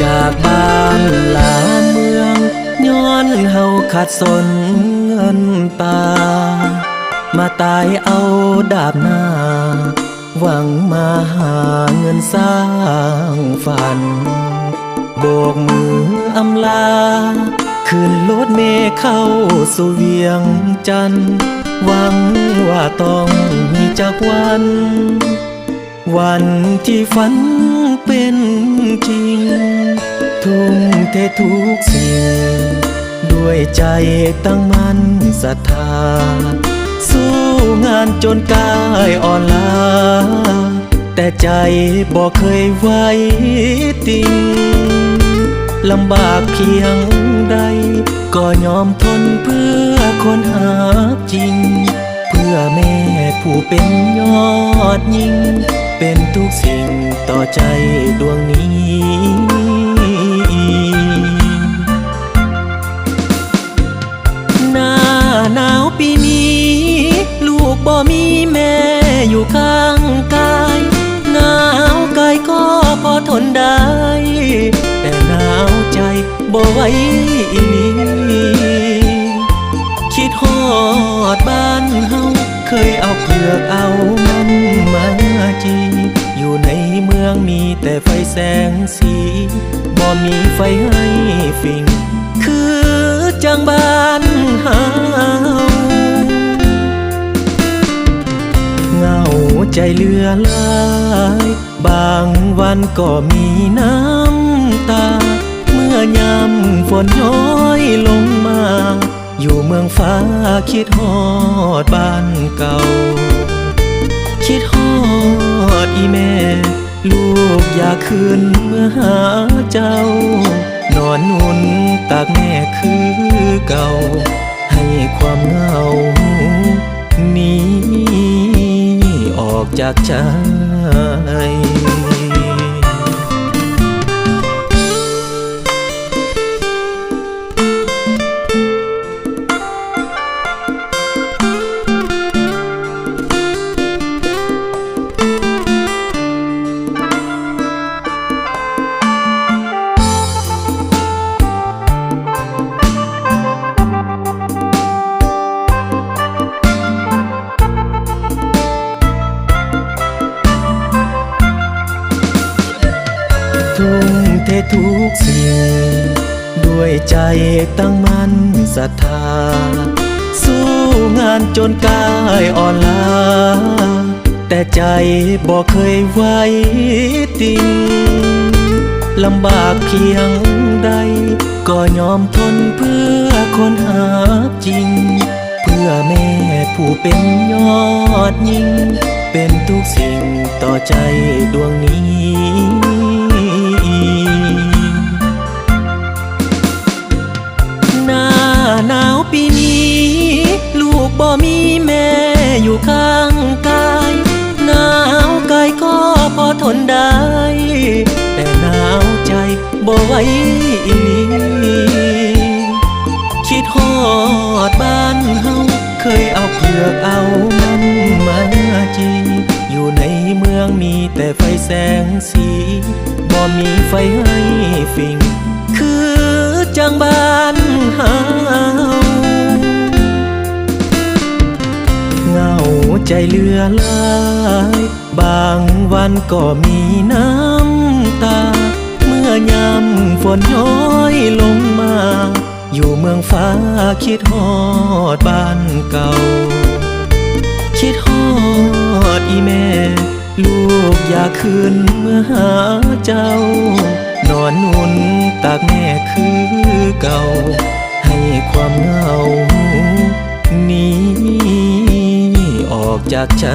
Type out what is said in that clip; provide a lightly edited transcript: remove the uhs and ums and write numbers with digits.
จากบ้านลาเมืองย้อนเฮาขาดสนเงินตามาตายเอาดาบหน้าหวังมาหาเงินสร้างฝันโบกมืออำลาขึ้นรถเมล์เข้าสู่เวียงจันทน์หวังว่าต้องมีจักวันที่ฝันเป็นจริงทุ่มเททุกสิ่งด้วยใจตั้งมั่นศรัทธาสู้งานจนกายอ่อนล้าแต่ใจบอกเคยไว้ติงลำบากเพียงใดก็ยอมทนเพื่อคนหาจริงเพื่อแม่ผู้เป็นยอดยิ่งเป็นทุกสิ่งต่อใจดวงนี้หน้าหนาวปีนี้ลูกบ่มีแม่อยู่ข้างกายหนาวกายก็พอทนได้แต่หนาวใจบ่ไหวอีหลีคิดฮอดบ้านเฮาเคยเอาเผือกเอามันมาจีอยู่ในเมืองมีแต่ไฟแสงสีบ่มีไฟให้ฟิงคือจังบ้านเฮาเหงาใจเหลือหลายบางวันก็มีน้ำตาเมื่อยามฝนย้อยลงมาอยู่เมืองฟ้าคิดฮอดบ้านเก่าคิดฮอดอีแม่ลูกอยากคืนเมื่อหาเจ้านอนนุ่นตากแม่คือเก่าให้ความเหงานี้ออกจากใจทุ่มเททุกสิ่งด้วยใจตั้งมั่นศรัทธาสู้งานจนกายอ่อนล้าแต่ใจบอกเคยไว้ติงลำบากเพียงใดก็ยอมทนเพื่อคนหาจริงเพื่อแม่ผู้เป็นยอดยิ่งเป็นทุกสิ่งต่อใจดวงนี้หน้าหนาวปีนี้ลูกบ่มีแม่อยู่ข้างกายหนาวกายก็พอทนได้แต่หนาวใจบ่ไหวอีหลีคิดฮอดบ้านเฮาเคยเอาเผือกเอามันมาจีอยู่ในเมืองมีแต่ไฟแสงสีบ่มีไฟให้ฟิงคือจังบ้านเฮาเหงาใจเหลือหลายบางวันก็มีน้ำตาเมื่อยามฝนย้อยลงมาอยู่เมืองฟ้าคิดฮอดบ้านเก่าคิดฮอดอีแม่ลูกอยากคืนเมื่อหาเจ้านอนนุ่นตากแม่คือเก่าให้ความเหงานี้ออกจากใจ